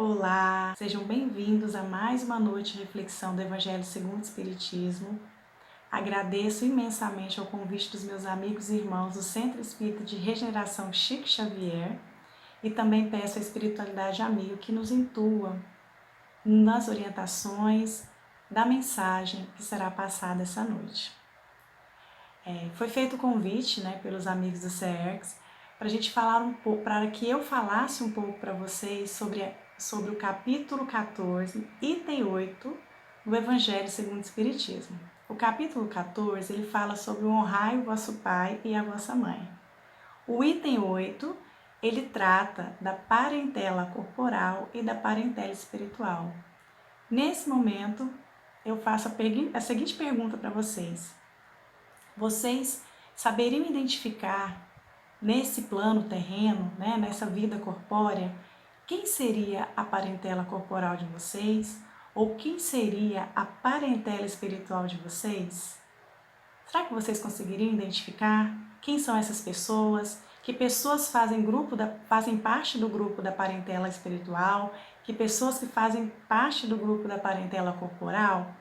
Olá, sejam bem-vindos a mais uma noite de reflexão do Evangelho segundo o Espiritismo. Agradeço imensamente ao convite dos meus amigos e irmãos do Centro Espírita de Regeneração Chico Xavier e também peço à espiritualidade amiga que nos intua nas orientações da mensagem que será passada essa noite. Foi feito o convite, pelos amigos do CERCS para a gente falar um pouco, para que eu falasse um pouco para vocês sobre o capítulo 14, item 8 do Evangelho segundo o Espiritismo. O capítulo 14, ele fala sobre o honrai o vosso pai e a vossa mãe. O item 8, ele trata da parentela corporal e da parentela espiritual. Nesse momento, eu faço a seguinte pergunta para vocês. Vocês saberiam identificar nesse plano terreno, nessa vida corpórea, quem seria a parentela corporal de vocês? Ou quem seria a parentela espiritual de vocês? Será que vocês conseguiriam identificar quem são essas pessoas? Que pessoas fazem parte do grupo da parentela espiritual? Que pessoas que fazem parte do grupo da parentela corporal?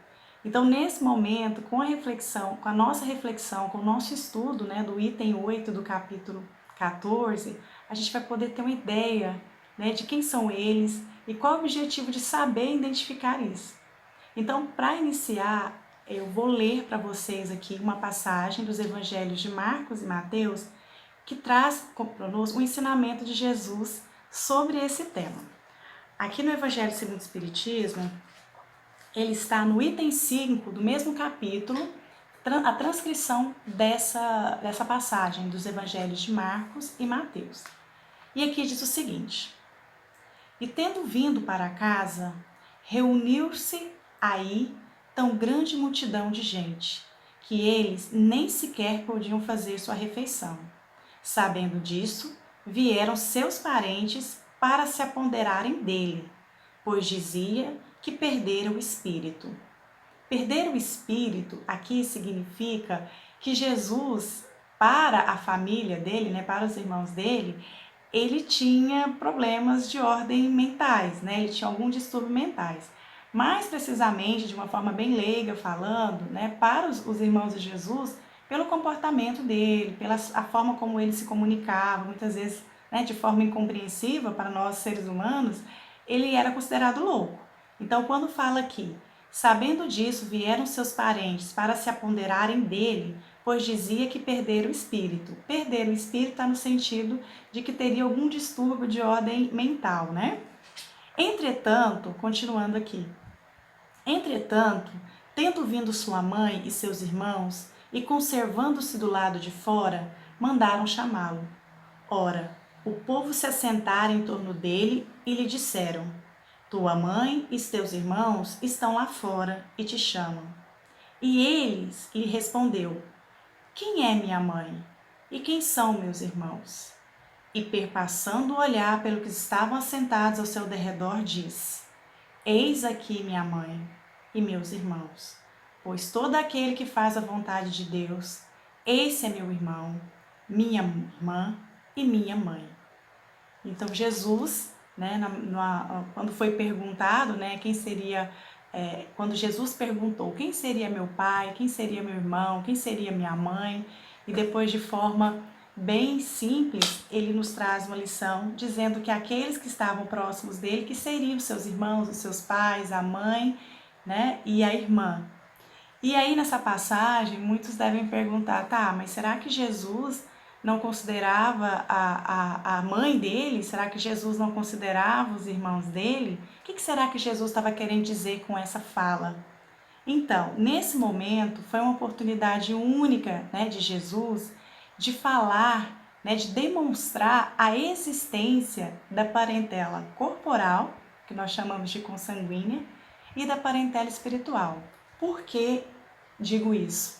Então, nesse momento, com a nossa reflexão, com o nosso estudo do item 8 do capítulo 14, a gente vai poder ter uma ideia de quem são eles e qual o objetivo de saber identificar isso. Então, para iniciar, eu vou ler para vocês aqui uma passagem dos evangelhos de Marcos e Mateus que traz conosco o ensinamento de Jesus sobre esse tema. Aqui no Evangelho segundo o Espiritismo, ele está no item 5 do mesmo capítulo, a transcrição dessa passagem dos evangelhos de Marcos e Mateus. E aqui diz o seguinte: E tendo vindo para casa, reuniu-se aí tão grande multidão de gente, que eles nem sequer podiam fazer sua refeição. Sabendo disso, vieram seus parentes para se apoderarem dele, pois dizia que perdera o espírito. Perder o espírito aqui significa que Jesus, para a família dele, para os irmãos dele, ele tinha problemas de ordem mentais, ele tinha algum distúrbio mentais. Mais precisamente, de uma forma bem leiga falando, para os irmãos de Jesus, pelo comportamento dele, pela a forma como ele se comunicava, muitas vezes de forma incompreensiva para nós seres humanos, ele era considerado louco. Então, quando fala aqui, sabendo disso, vieram seus parentes para se apoderarem dele, pois dizia que perdera o espírito. Perder o espírito está no sentido de que teria algum distúrbio de ordem mental, Entretanto, continuando aqui, tendo vindo sua mãe e seus irmãos, e conservando-se do lado de fora, mandaram chamá-lo. Ora, o povo se assentara em torno dele e lhe disseram: Tua mãe e teus irmãos estão lá fora e te chamam. E eles lhe respondeu: Quem é minha mãe? E quem são meus irmãos? E perpassando o olhar pelo que estavam assentados ao seu derredor, diz: Eis aqui minha mãe e meus irmãos, pois todo aquele que faz a vontade de Deus, esse é meu irmão, minha irmã e minha mãe. Então Jesus, quando foi perguntado, quem seria, quando Jesus perguntou quem seria meu pai, quem seria meu irmão, quem seria minha mãe, e depois de forma bem simples, ele nos traz uma lição dizendo que aqueles que estavam próximos dele, que seriam os seus irmãos, os seus pais, a mãe, e a irmã. E aí nessa passagem, muitos devem perguntar, mas será que Jesus não considerava a mãe dele? Será que Jesus não considerava os irmãos dele? O que será que Jesus estava querendo dizer com essa fala? Então, nesse momento, foi uma oportunidade única de Jesus de falar, de demonstrar a existência da parentela corporal, que nós chamamos de consanguínea, e da parentela espiritual. Por que digo isso?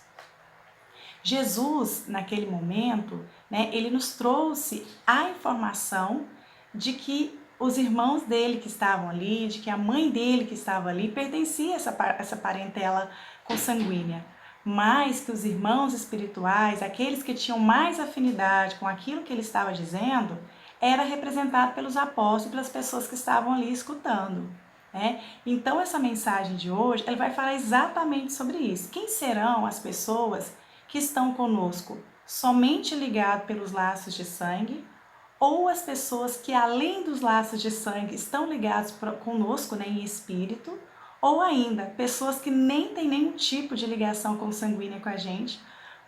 Jesus, naquele momento, ele nos trouxe a informação de que os irmãos dele que estavam ali, de que a mãe dele que estava ali, pertencia a essa parentela consanguínea. Mas que os irmãos espirituais, aqueles que tinham mais afinidade com aquilo que ele estava dizendo, era representado pelos apóstolos e pelas pessoas que estavam ali escutando. Né? Então essa mensagem de hoje, ela vai falar exatamente sobre isso. Quem serão as pessoas que estão conosco somente ligadas pelos laços de sangue, ou as pessoas que além dos laços de sangue estão ligadas conosco, né, em espírito, ou ainda pessoas que nem têm nenhum tipo de ligação consanguínea com a gente,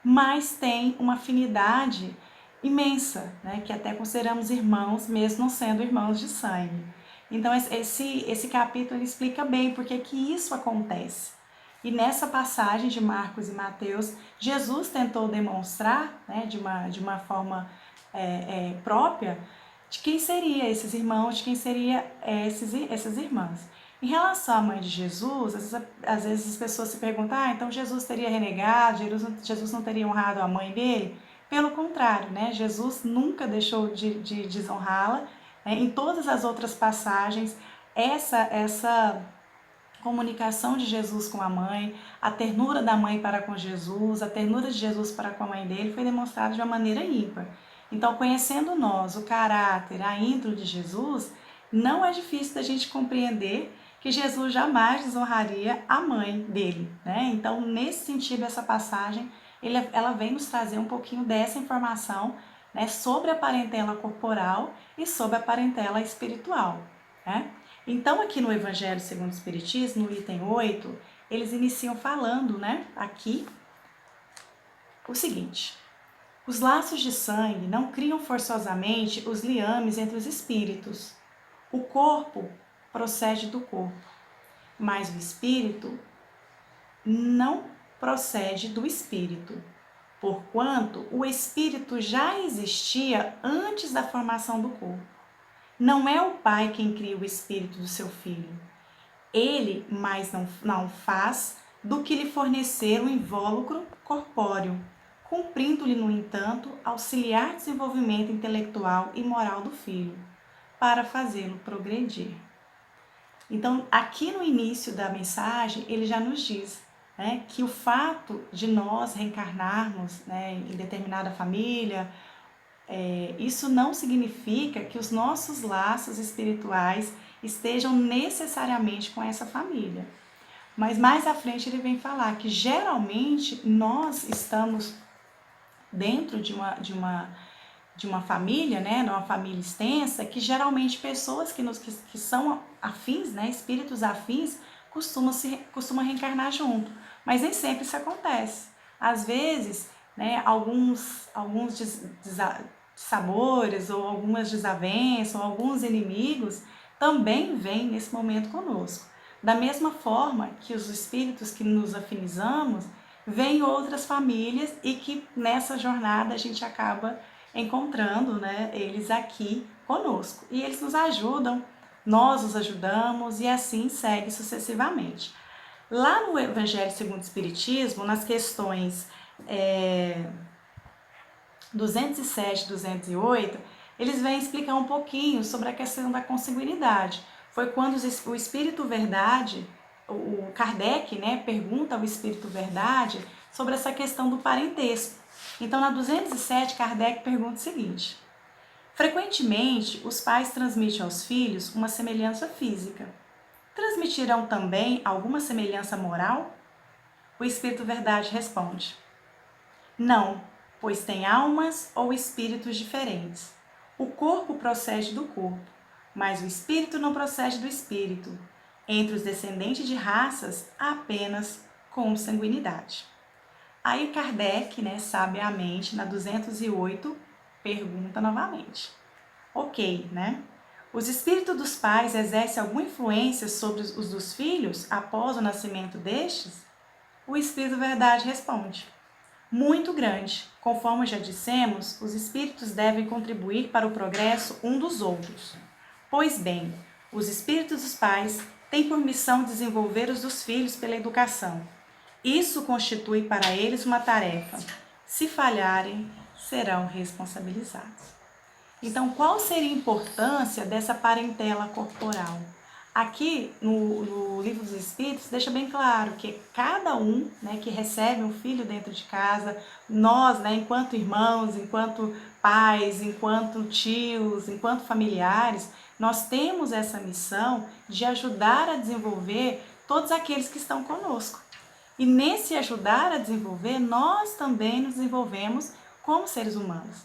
mas têm uma afinidade imensa, né, que até consideramos irmãos, mesmo não sendo irmãos de sangue. Então esse capítulo ele explica bem por que isso acontece. E nessa passagem de Marcos e Mateus, Jesus tentou demonstrar, né, de uma forma própria, de quem seriam esses irmãos, de quem seriam essas irmãs. Em relação à mãe de Jesus, às vezes as pessoas se perguntam, então Jesus teria renegado, Jesus não teria honrado a mãe dele? Pelo contrário, né? Jesus nunca deixou de desonrá-la. Em todas as outras passagens, essa comunicação de Jesus com a mãe, a ternura da mãe para com Jesus, a ternura de Jesus para com a mãe dele foi demonstrada de uma maneira ímpar. Então, conhecendo nós o caráter, a índole de Jesus, não é difícil da gente compreender que Jesus jamais desonraria a mãe dele, né? Então, nesse sentido, essa passagem, ela vem nos trazer um pouquinho dessa informação, né, sobre a parentela corporal e sobre a parentela espiritual, né? Então, aqui no Evangelho segundo o Espiritismo, no item 8, eles iniciam falando, né, aqui, o seguinte: os laços de sangue não criam forçosamente os liames entre os espíritos. O corpo procede do corpo, mas o espírito não procede do espírito, porquanto o espírito já existia antes da formação do corpo. Não é o pai quem cria o espírito do seu filho. Ele mais não faz do que lhe fornecer o invólucro corpóreo, cumprindo-lhe, no entanto, auxiliar desenvolvimento intelectual e moral do filho, para fazê-lo progredir. Então, aqui no início da mensagem, ele já nos diz, né, que o fato de nós reencarnarmos, né, em determinada família, isso não significa que os nossos laços espirituais estejam necessariamente com essa família. Mas mais à frente ele vem falar que geralmente nós estamos dentro de uma família, né, de uma família extensa, que geralmente pessoas que são afins, né, espíritos afins, costumam reencarnar junto. Mas nem sempre isso acontece. Às vezes, né, alguns sabores ou algumas desavenças ou alguns inimigos também vêm nesse momento conosco. Da mesma forma que os espíritos que nos afinizamos, vêm outras famílias e que nessa jornada a gente acaba encontrando, né, eles aqui conosco. E eles nos ajudam, nós os ajudamos e assim segue sucessivamente. Lá no Evangelho segundo o Espiritismo, nas questões 207 e 208, eles vêm explicar um pouquinho sobre a questão da consanguinidade. Foi quando o Espírito Verdade, o Kardec, né, pergunta ao Espírito Verdade sobre essa questão do parentesco. Então, na 207, Kardec pergunta o seguinte: frequentemente, os pais transmitem aos filhos uma semelhança física. Transmitirão também alguma semelhança moral? O Espírito Verdade responde: não, pois têm almas ou espíritos diferentes. O corpo procede do corpo, mas o espírito não procede do espírito. Entre os descendentes de raças, há apenas consanguinidade. Aí Kardec, né, sabiamente, na 208, pergunta novamente: ok, né? Os espíritos dos pais exercem alguma influência sobre os dos filhos após o nascimento destes? O Espírito Verdade responde: muito grande. Conforme já dissemos, os espíritos devem contribuir para o progresso um dos outros. Pois bem, os espíritos dos pais têm por missão desenvolver os dos filhos pela educação. Isso constitui para eles uma tarefa. Se falharem, serão responsabilizados. Então, qual seria a importância dessa parentela corporal? Aqui no Livro dos Espíritos deixa bem claro que cada um, né, que recebe um filho dentro de casa, nós, né, enquanto irmãos, enquanto pais, enquanto tios, enquanto familiares, nós temos essa missão de ajudar a desenvolver todos aqueles que estão conosco. E nesse ajudar a desenvolver, nós também nos desenvolvemos como seres humanos.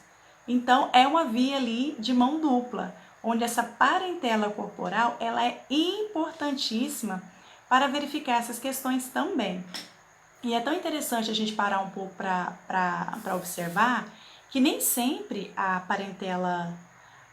Então, é uma via ali de mão dupla, onde essa parentela corporal ela é importantíssima para verificar essas questões também. E é tão interessante a gente parar um pouco para observar que nem sempre a parentela,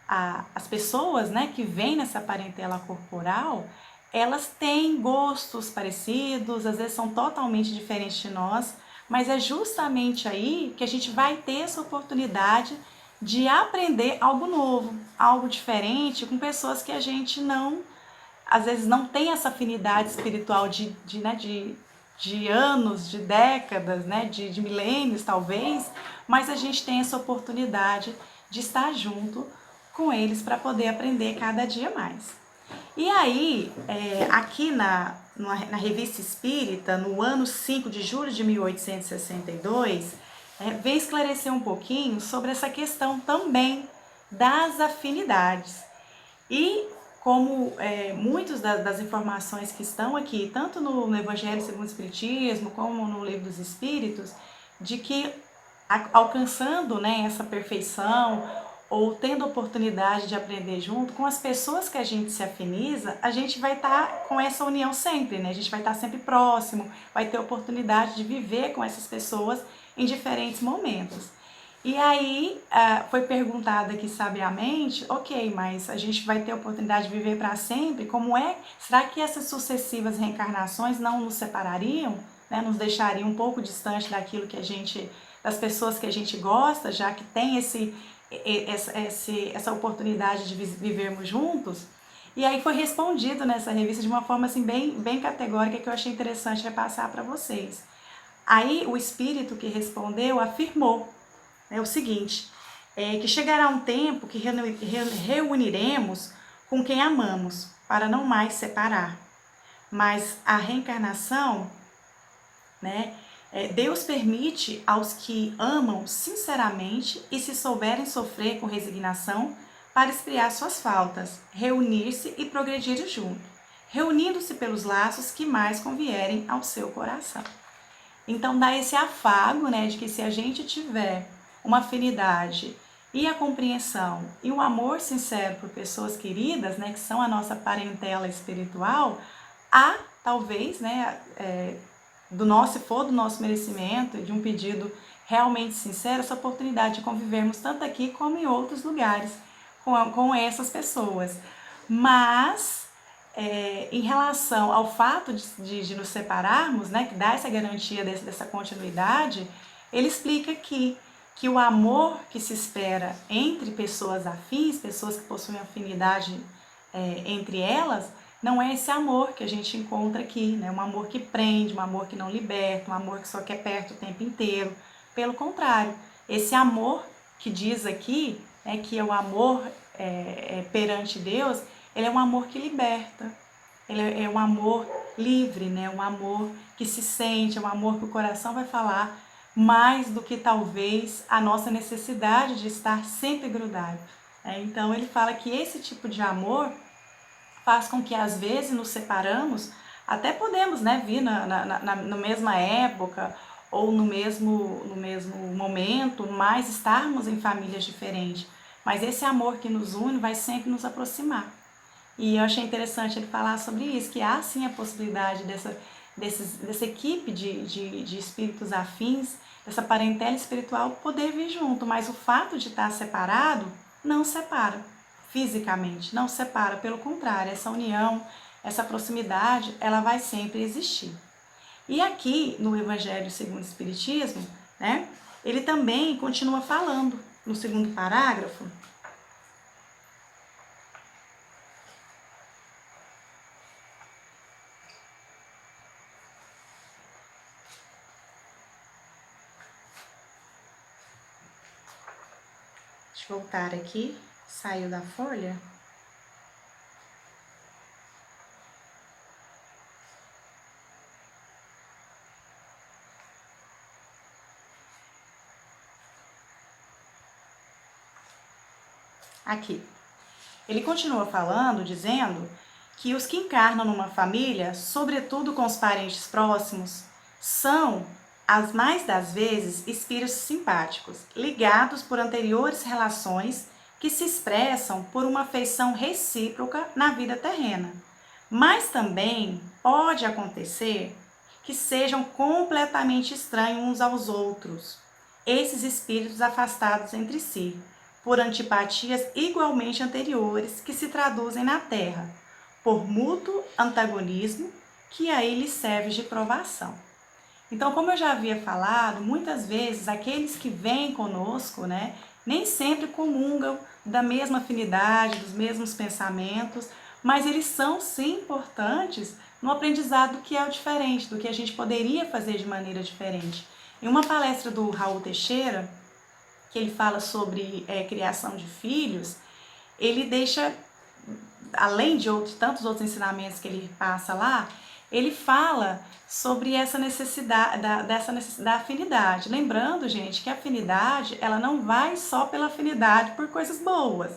as pessoas, né, que vêm nessa parentela corporal, elas têm gostos parecidos, às vezes são totalmente diferentes de nós, mas é justamente aí que a gente vai ter essa oportunidade de aprender algo novo, algo diferente, com pessoas que a gente não, às vezes não tem essa afinidade espiritual de anos, de décadas, né, de milênios talvez, mas a gente tem essa oportunidade de estar junto com eles para poder aprender cada dia mais. E aí, aqui na Revista Espírita, no ano 5 de julho de 1862, vem esclarecer um pouquinho sobre essa questão também das afinidades. E como muitas das informações que estão aqui, tanto no Evangelho segundo o Espiritismo, como no Livro dos Espíritos, de que alcançando, né, essa perfeição, ou tendo a oportunidade de aprender junto, com as pessoas que a gente se afiniza, a gente vai estar com essa união sempre, né? A gente vai estar sempre próximo, vai ter a oportunidade de viver com essas pessoas em diferentes momentos. E aí foi perguntado aqui sabiamente, ok, mas a gente vai ter a oportunidade de viver para sempre? Como é? Será que essas sucessivas reencarnações não nos separariam, né? Nos deixariam um pouco distante daquilo que a gente, das pessoas que a gente gosta, já que tem essa oportunidade de vivermos juntos? E aí foi respondido nessa revista de uma forma assim bem categórica, que eu achei interessante repassar para vocês. Aí o espírito que respondeu afirmou o seguinte, que chegará um tempo que reuniremos com quem amamos, para não mais separar. Mas a reencarnação, né, Deus permite aos que amam sinceramente e se souberem sofrer com resignação para expiar suas faltas, reunir-se e progredir junto, reunindo-se pelos laços que mais convierem ao seu coração. Então dá esse afago, né, de que se a gente tiver uma afinidade e a compreensão e o amor sincero por pessoas queridas, né, que são a nossa parentela espiritual, há talvez, né, se for do nosso merecimento, de um pedido realmente sincero, essa oportunidade de convivermos tanto aqui como em outros lugares com essas pessoas. Mas em relação ao fato de nos separarmos, né, que dá essa garantia dessa continuidade, ele explica aqui que o amor que se espera entre pessoas afins, pessoas que possuem afinidade entre elas, não é esse amor que a gente encontra aqui, né? Um amor que prende, um amor que não liberta, um amor que só quer perto o tempo inteiro. Pelo contrário, esse amor que diz aqui, que é o amor perante Deus, ele é um amor que liberta, ele é um amor livre, né? Um amor que se sente, é um amor que o coração vai falar mais do que talvez a nossa necessidade de estar sempre grudado. Então ele fala que esse tipo de amor faz com que às vezes nos separamos, até podemos, né, vir na mesma época ou no mesmo momento, mas estarmos em famílias diferentes. Mas esse amor que nos une vai sempre nos aproximar. E eu achei interessante ele falar sobre isso, que há sim a possibilidade dessa equipe de espíritos afins, dessa parentela espiritual poder vir junto, mas o fato de estar separado não separa fisicamente, não separa, pelo contrário, essa união, essa proximidade, ela vai sempre existir. E aqui no Evangelho segundo o Espiritismo, né, ele também continua falando no segundo parágrafo. Deixa eu voltar aqui, saiu da folha. aqui. Ele continua falando, dizendo que os que encarnam numa família, sobretudo com os parentes próximos, são, as mais das vezes, espíritos simpáticos, ligados por anteriores relações que se expressam por uma afeição recíproca na vida terrena. Mas também pode acontecer que sejam completamente estranhos uns aos outros, esses espíritos afastados entre si, por antipatias igualmente anteriores que se traduzem na Terra, por mútuo antagonismo que aí lhe serve de provação. Então, como eu já havia falado, muitas vezes aqueles que vêm conosco, né, nem sempre comungam da mesma afinidade, dos mesmos pensamentos, mas eles são sim importantes no aprendizado que é o diferente, do que a gente poderia fazer de maneira diferente. Em uma palestra do Raul Teixeira, que ele fala sobre criação de filhos, ele deixa, além de tantos outros ensinamentos que ele passa lá, ele fala sobre essa necessidade, da afinidade. Lembrando, gente, que a afinidade, ela não vai só pela afinidade por coisas boas.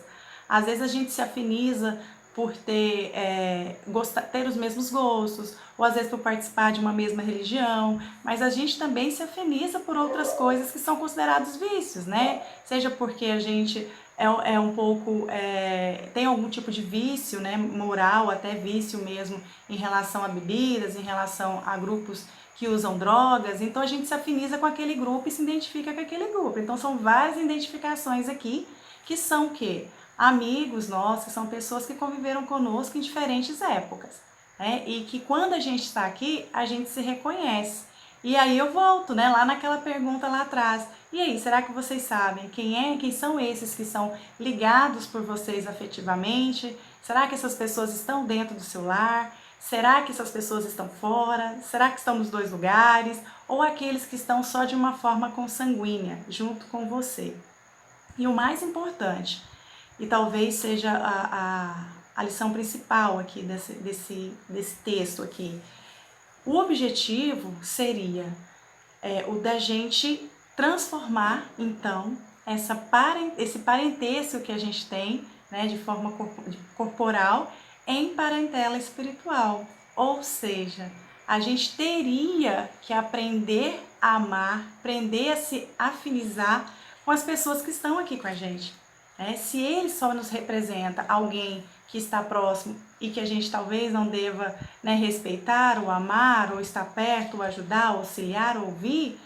Às vezes a gente se afiniza por ter os mesmos gostos, ou às vezes por participar de uma mesma religião, mas a gente também se afiniza por outras coisas que são considerados vícios, né? Seja porque a gente tem algum tipo de vício, né, moral, até vício mesmo, em relação a bebidas, em relação a grupos que usam drogas, então a gente se afiniza com aquele grupo e se identifica com aquele grupo. Então são várias identificações aqui, que são o quê? Amigos nossos, são pessoas que conviveram conosco em diferentes épocas, né? E que quando a gente está aqui, a gente se reconhece. E aí eu volto, né, lá naquela pergunta lá atrás. E aí, será que vocês sabem quem são esses que são ligados por vocês afetivamente? Será que essas pessoas estão dentro do seu lar? Será que essas pessoas estão fora? Será que estão nos dois lugares? Ou aqueles que estão só de uma forma consanguínea, junto com você? E o mais importante, e talvez seja a lição principal aqui desse texto aqui, o objetivo seria o da gente transformar, então, esse parentesco que a gente tem, né, de forma corporal, em parentela espiritual. Ou seja, a gente teria que aprender a amar, aprender a se afinizar com as pessoas que estão aqui com a gente. Se ele só nos representa alguém que está próximo e que a gente talvez não deva, né, respeitar, ou amar, ou estar perto, ou ajudar, ou auxiliar, ou ouvir,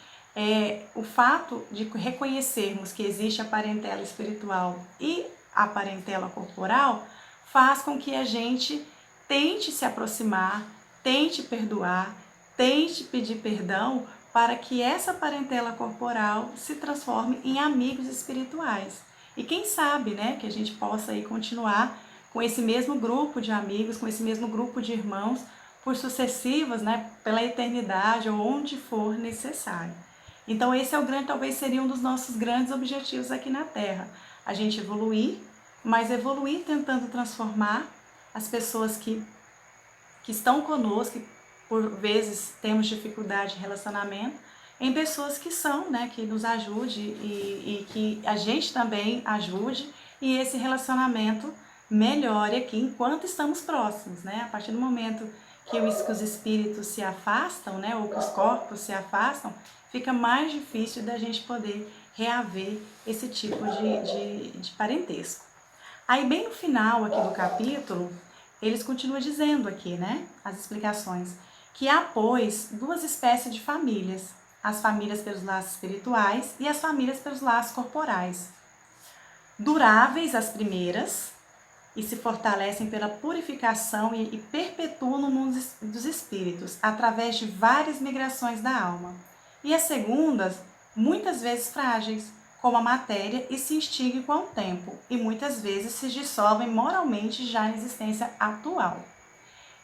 o fato de reconhecermos que existe a parentela espiritual e a parentela corporal faz com que a gente tente se aproximar, tente perdoar, tente pedir perdão para que essa parentela corporal se transforme em amigos espirituais. E quem sabe, né, que a gente possa aí continuar com esse mesmo grupo de amigos, com esse mesmo grupo de irmãos, por sucessivas, né, pela eternidade ou onde for necessário. Então esse talvez seria um dos nossos grandes objetivos aqui na Terra. A gente evoluir, mas evoluir tentando transformar as pessoas que estão conosco, que por vezes temos dificuldade de relacionamento, em pessoas que são, né, que nos ajude e que a gente também ajude e esse relacionamento melhore aqui enquanto estamos próximos, né? A partir do momento que os espíritos se afastam, né, ou que os corpos se afastam, fica mais difícil da gente poder reaver esse tipo de parentesco. Aí bem no final aqui do capítulo, eles continuam dizendo aqui, né, as explicações, que há, pois, duas espécies de famílias, as famílias pelos laços espirituais e as famílias pelos laços corporais. Duráveis as primeiras, e se fortalecem pela purificação e perpetuam no mundo dos espíritos, através de várias migrações da alma. E as segundas, muitas vezes frágeis, como a matéria, e se extinguem com o tempo, e muitas vezes se dissolvem moralmente já na existência atual.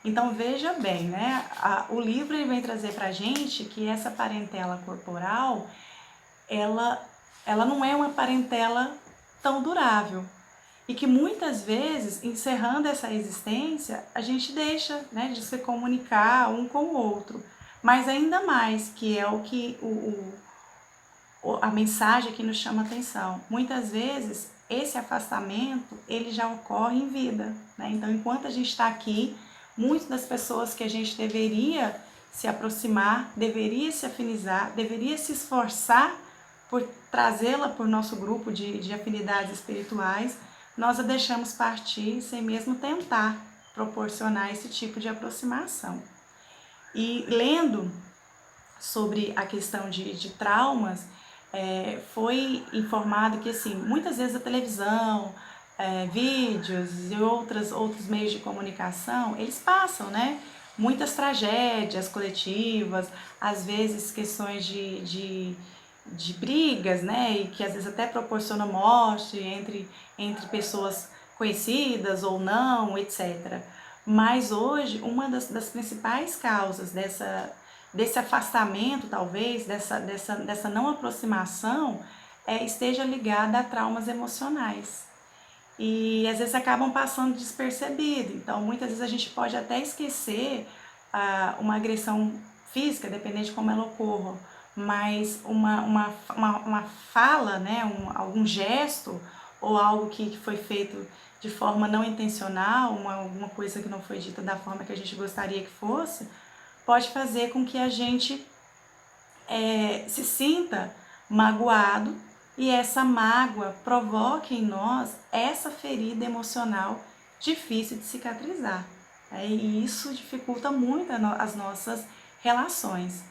Então veja bem, né? O livro ele vem trazer pra gente que essa parentela corporal, ela não é uma parentela tão durável. E que muitas vezes, encerrando essa existência, a gente deixa, né, de se comunicar um com o outro. Mas ainda mais, que é o que a mensagem aqui nos chama a atenção. Muitas vezes esse afastamento, ele já ocorre em vida, né? Então, enquanto a gente está aqui, muitas das pessoas que a gente deveria se aproximar, deveria se afinizar, deveria se esforçar por trazê-la para o nosso grupo de afinidades espirituais, nós a deixamos partir sem mesmo tentar proporcionar esse tipo de aproximação. E lendo sobre a questão de traumas, foi informado que assim, muitas vezes a televisão, vídeos e outros meios de comunicação, eles passam, né? Muitas tragédias coletivas, às vezes questões de brigas, né? E que às vezes até proporcionam morte entre pessoas conhecidas ou não, etc. Mas hoje, uma das principais causas desse afastamento, talvez, dessa não aproximação, esteja ligada a traumas emocionais. E às vezes acabam passando despercebido. Então, muitas vezes a gente pode até esquecer uma agressão física, dependendo de como ela ocorra, mas uma fala, né, algum gesto ou algo que foi feito de forma não intencional, alguma coisa que não foi dita da forma que a gente gostaria que fosse, pode fazer com que a gente se sinta magoado e essa mágoa provoque em nós essa ferida emocional difícil de cicatrizar. E isso dificulta muito as nossas relações.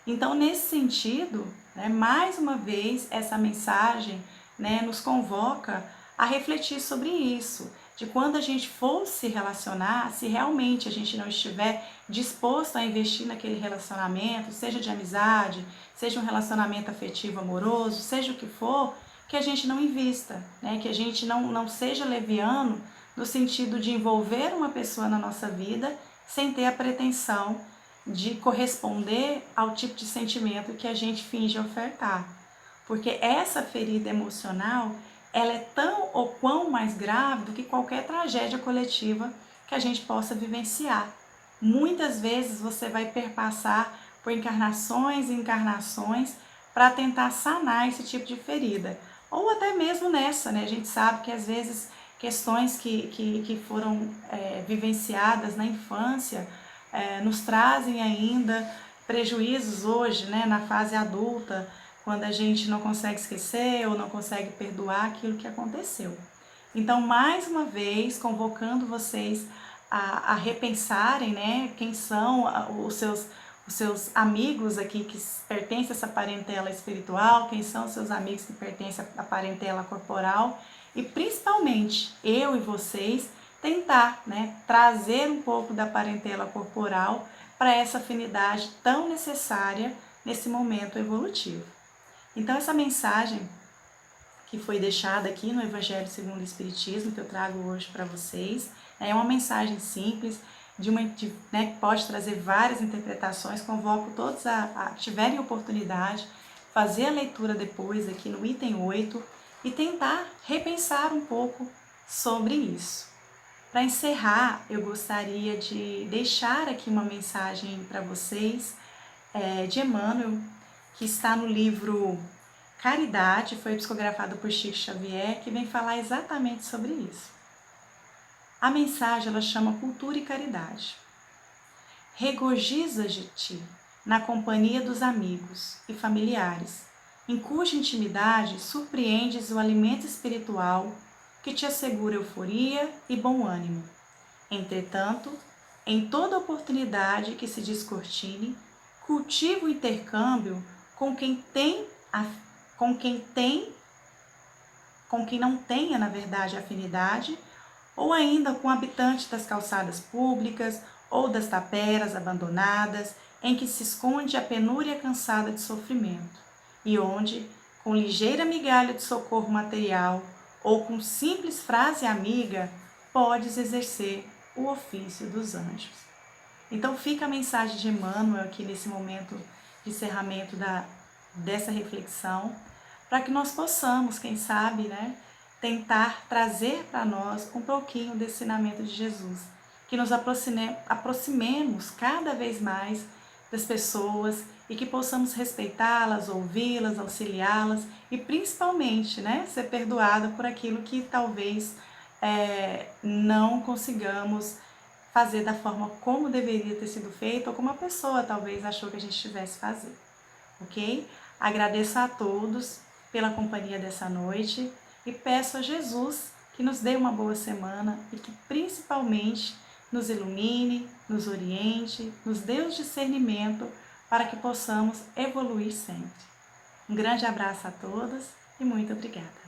Então, nesse sentido, né, mais uma vez, essa mensagem, né, nos convoca a refletir sobre isso, de quando a gente for se relacionar, se realmente a gente não estiver disposto a investir naquele relacionamento, seja de amizade, seja um relacionamento afetivo amoroso, seja o que for, que a gente não invista, né? Que a gente não seja leviano no sentido de envolver uma pessoa na nossa vida sem ter a pretensão de corresponder ao tipo de sentimento que a gente finge ofertar. Porque essa ferida emocional, ela é tão ou quão mais grave do que qualquer tragédia coletiva que a gente possa vivenciar. Muitas vezes você vai perpassar por encarnações e encarnações para tentar sanar esse tipo de ferida. Ou até mesmo nessa, né? A gente sabe que às vezes questões que foram vivenciadas na infância nos trazem ainda prejuízos hoje, né? Na fase adulta, quando a gente não consegue esquecer ou não consegue perdoar aquilo que aconteceu. Então, mais uma vez, convocando vocês a repensarem, né, quem são os seus amigos aqui que pertencem a essa parentela espiritual, quem são os seus amigos que pertencem à parentela corporal e principalmente eu e vocês tentar, né, trazer um pouco da parentela corporal para essa afinidade tão necessária nesse momento evolutivo. Então, essa mensagem que foi deixada aqui no Evangelho segundo o Espiritismo, que eu trago hoje para vocês, é uma mensagem simples, né, que pode trazer várias interpretações. Convoco todos a tiverem oportunidade, fazer a leitura depois aqui no item 8 e tentar repensar um pouco sobre isso. Para encerrar, eu gostaria de deixar aqui uma mensagem para vocês de Emmanuel, que está no livro Caridade, foi psicografado por Chico Xavier, que vem falar exatamente sobre isso. A mensagem ela chama Cultura e Caridade. Regozijas de ti na companhia dos amigos e familiares, em cuja intimidade surpreendes o alimento espiritual que te assegura euforia e bom ânimo. Entretanto, em toda oportunidade que se descortine, cultiva o intercâmbio com quem não tenha, na verdade, afinidade, ou ainda com habitantes das calçadas públicas ou das taperas abandonadas, em que se esconde a penúria cansada de sofrimento, e onde, com ligeira migalha de socorro material ou com simples frase amiga, podes exercer o ofício dos anjos. Então fica a mensagem de Emmanuel aqui nesse momento de encerramento dessa reflexão, para que nós possamos, quem sabe, né, tentar trazer para nós um pouquinho desse ensinamento de Jesus, que nos aproximemos cada vez mais das pessoas e que possamos respeitá-las, ouvi-las, auxiliá-las e principalmente, né, ser perdoada por aquilo que talvez não consigamos fazer da forma como deveria ter sido feito ou como a pessoa talvez achou que a gente tivesse fazer, ok? Agradeço a todos pela companhia dessa noite e peço a Jesus que nos dê uma boa semana e que principalmente nos ilumine, nos oriente, nos dê o discernimento para que possamos evoluir sempre. Um grande abraço a todos e muito obrigada.